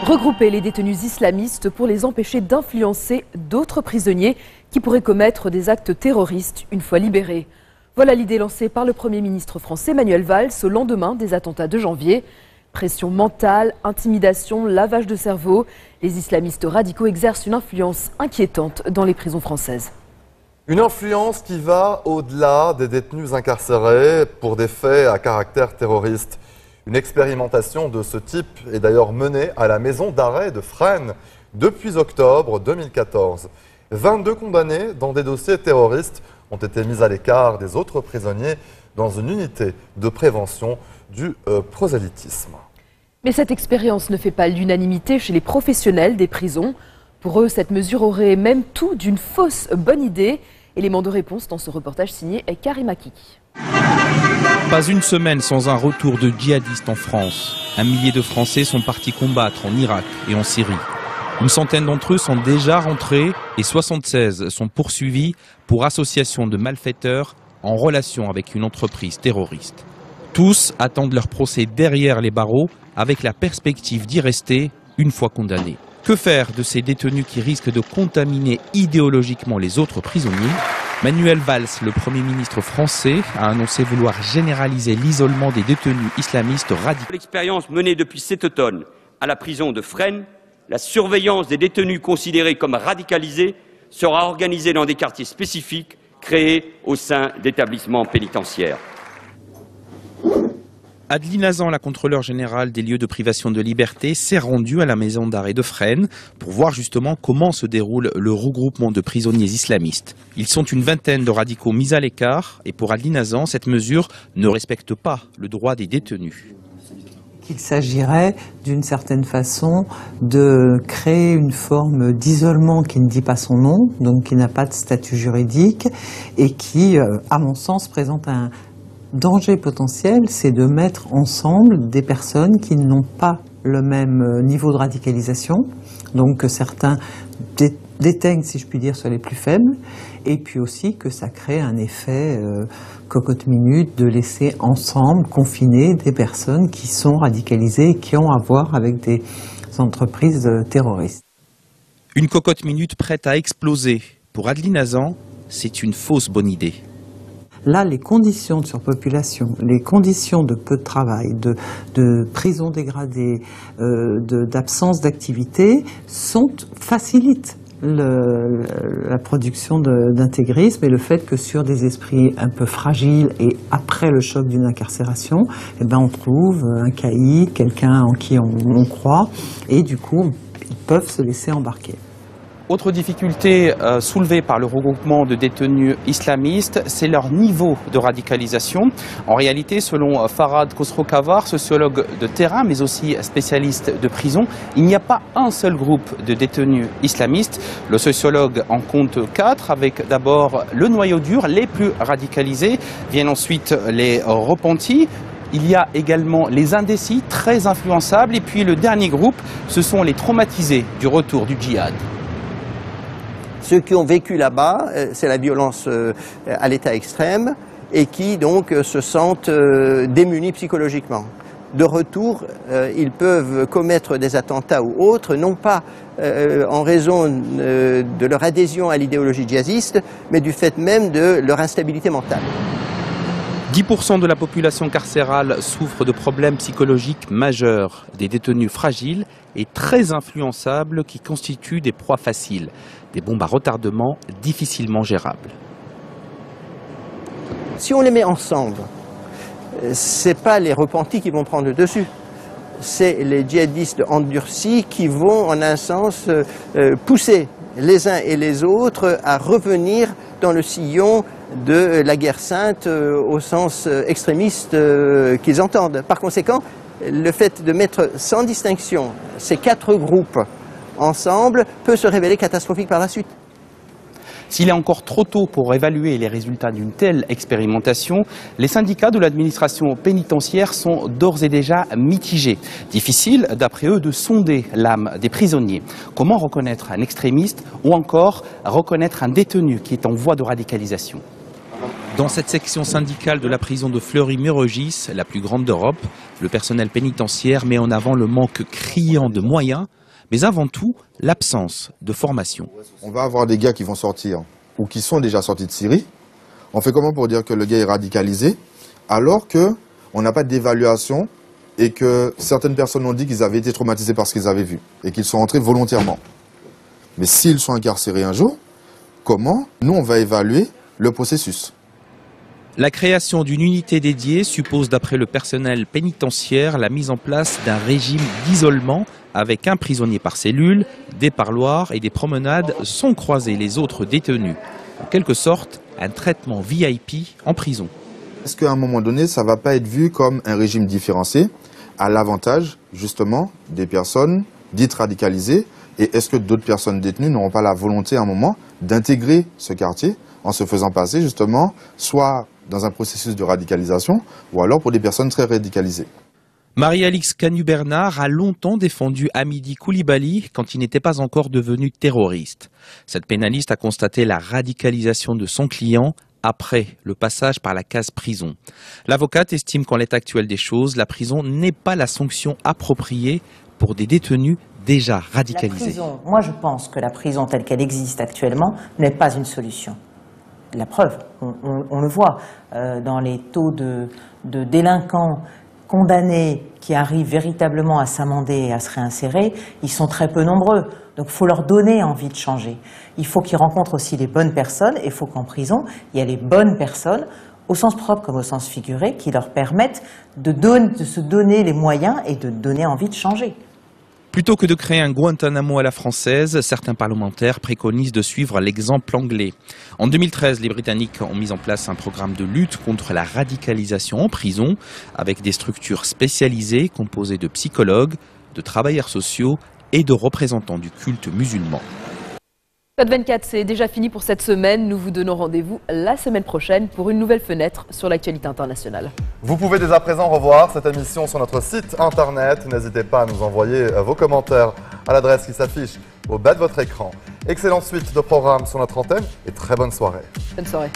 Regrouper les détenus islamistes pour les empêcher d'influencer d'autres prisonniers qui pourraient commettre des actes terroristes une fois libérés. Voilà l'idée lancée par le Premier ministre français Manuel Valls au lendemain des attentats de janvier. Pression mentale, intimidation, lavage de cerveau, les islamistes radicaux exercent une influence inquiétante dans les prisons françaises. Une influence qui va au-delà des détenus incarcérés pour des faits à caractère terroriste. Une expérimentation de ce type est d'ailleurs menée à la maison d'arrêt de Fresnes depuis octobre 2014. 22 condamnés dans des dossiers terroristes ont été mis à l'écart des autres prisonniers dans une unité de prévention du prosélytisme. Mais cette expérience ne fait pas l'unanimité chez les professionnels des prisons. Pour eux, cette mesure aurait même tout d'une fausse bonne idée. Élément de réponse dans ce reportage signé Karima Kiki. Pas une semaine sans un retour de djihadistes en France. 1 millier de Français sont partis combattre en Irak et en Syrie. Une centaine d'entre eux sont déjà rentrés et 76 sont poursuivis pour association de malfaiteurs en relation avec une entreprise terroriste. Tous attendent leur procès derrière les barreaux avec la perspective d'y rester une fois condamnés. Que faire de ces détenus qui risquent de contaminer idéologiquement les autres prisonniers? Manuel Valls, le Premier ministre français, a annoncé vouloir généraliser l'isolement des détenus islamistes radicaux. L'expérience menée depuis cet automne à la prison de Fresnes, la surveillance des détenus considérés comme radicalisés sera organisée dans des quartiers spécifiques créés au sein d'établissements pénitentiaires. Adeline Hazan, la contrôleure générale des lieux de privation de liberté, s'est rendue à la maison d'arrêt de Fresnes pour voir justement comment se déroule le regroupement de prisonniers islamistes. Ils sont une vingtaine de radicaux mis à l'écart et pour Adeline Hazan, cette mesure ne respecte pas le droit des détenus. Il s'agirait d'une certaine façon de créer une forme d'isolement qui ne dit pas son nom, donc qui n'a pas de statut juridique et qui, à mon sens, présente un danger potentiel, c'est de mettre ensemble des personnes qui n'ont pas le même niveau de radicalisation, donc que certains déteignent, si je puis dire, sur les plus faibles, et puis aussi que ça crée un effet cocotte-minute de laisser ensemble, confinés, des personnes qui sont radicalisées et qui ont à voir avec des entreprises terroristes. Une cocotte-minute prête à exploser. Pour Adeline Hazan, c'est une fausse bonne idée. Là, les conditions de surpopulation, les conditions de peu de travail, de prison dégradée, d'absence d'activité facilitent la production d'intégrisme et le fait que sur des esprits un peu fragiles et après le choc d'une incarcération, eh ben on trouve un caïd, quelqu'un en qui on croit et du coup ils peuvent se laisser embarquer. Autre difficulté soulevée par le regroupement de détenus islamistes, c'est leur niveau de radicalisation. En réalité, selon Farhad Khosrow-Kavar, sociologue de terrain, mais aussi spécialiste de prison, il n'y a pas un seul groupe de détenus islamistes. Le sociologue en compte 4, avec d'abord le noyau dur, les plus radicalisés, viennent ensuite les repentis. Il y a également les indécis, très influençables, et puis le dernier groupe, ce sont les traumatisés du retour du djihad. Ceux qui ont vécu là-bas, c'est la violence à l'état extrême et qui donc se sentent démunis psychologiquement. De retour, ils peuvent commettre des attentats ou autres, non pas en raison de leur adhésion à l'idéologie djihadiste, mais du fait même de leur instabilité mentale. 10% de la population carcérale souffre de problèmes psychologiques majeurs, des détenus fragiles et très influençables qui constituent des proies faciles, des bombes à retardement difficilement gérables. Si on les met ensemble, ce n'est pas les repentis qui vont prendre le dessus, c'est les djihadistes endurcis qui vont en un sens pousser les uns et les autres à revenir dans le sillon de la guerre sainte au sens extrémiste qu'ils entendent. Par conséquent, le fait de mettre sans distinction ces 4 groupes ensemble peut se révéler catastrophique par la suite. S'il est encore trop tôt pour évaluer les résultats d'une telle expérimentation, les syndicats de l'administration pénitentiaire sont d'ores et déjà mitigés. Difficile, d'après eux, de sonder l'âme des prisonniers. Comment reconnaître un extrémiste ou encore reconnaître un détenu qui est en voie de radicalisation? Dans cette section syndicale de la prison de Fleury-Mérogis, la plus grande d'Europe, le personnel pénitentiaire met en avant le manque criant de moyens, mais avant tout, l'absence de formation. On va avoir des gars qui vont sortir ou qui sont déjà sortis de Syrie. On fait comment pour dire que le gars est radicalisé alors qu'on n'a pas d'évaluation et que certaines personnes ont dit qu'ils avaient été traumatisés par ce qu'ils avaient vu et qu'ils sont entrés volontairement. Mais s'ils sont incarcérés un jour, comment nous on va évaluer le processus? La création d'une unité dédiée suppose, d'après le personnel pénitentiaire, la mise en place d'un régime d'isolement avec un prisonnier par cellule, des parloirs et des promenades sans croiser les autres détenus. En quelque sorte, un traitement VIP en prison. Est-ce qu'à un moment donné, ça ne va pas être vu comme un régime différencié à l'avantage, justement, des personnes dites radicalisées? Et est-ce que d'autres personnes détenues n'auront pas la volonté, à un moment, d'intégrer ce quartier en se faisant passer, justement, soit dans un processus de radicalisation, ou alors pour des personnes très radicalisées? Marie-Alix Canu-Bernard a longtemps défendu Hamidi Koulibaly quand il n'était pas encore devenu terroriste. Cette pénaliste a constaté la radicalisation de son client après le passage par la case prison. L'avocate estime qu'en l'état actuel des choses, la prison n'est pas la sanction appropriée pour des détenus déjà radicalisés. Moi je pense que la prison telle qu'elle existe actuellement n'est pas une solution. La preuve, on le voit dans les taux de délinquants condamnés qui arrivent véritablement à s'amender et à se réinsérer, ils sont très peu nombreux. Donc il faut leur donner envie de changer. Il faut qu'ils rencontrent aussi les bonnes personnes et il faut qu'en prison, il y ait les bonnes personnes, au sens propre comme au sens figuré, qui leur permettent de se donner les moyens et de donner envie de changer. Plutôt que de créer un Guantanamo à la française, certains parlementaires préconisent de suivre l'exemple anglais. En 2013, les Britanniques ont mis en place un programme de lutte contre la radicalisation en prison, avec des structures spécialisées composées de psychologues, de travailleurs sociaux et de représentants du culte musulman. Code 24, c'est déjà fini pour cette semaine. Nous vous donnons rendez-vous la semaine prochaine pour une nouvelle fenêtre sur l'actualité internationale. Vous pouvez dès à présent revoir cette émission sur notre site internet. N'hésitez pas à nous envoyer vos commentaires à l'adresse qui s'affiche au bas de votre écran. Excellente suite de programmes sur notre antenne et très bonne soirée. Bonne soirée.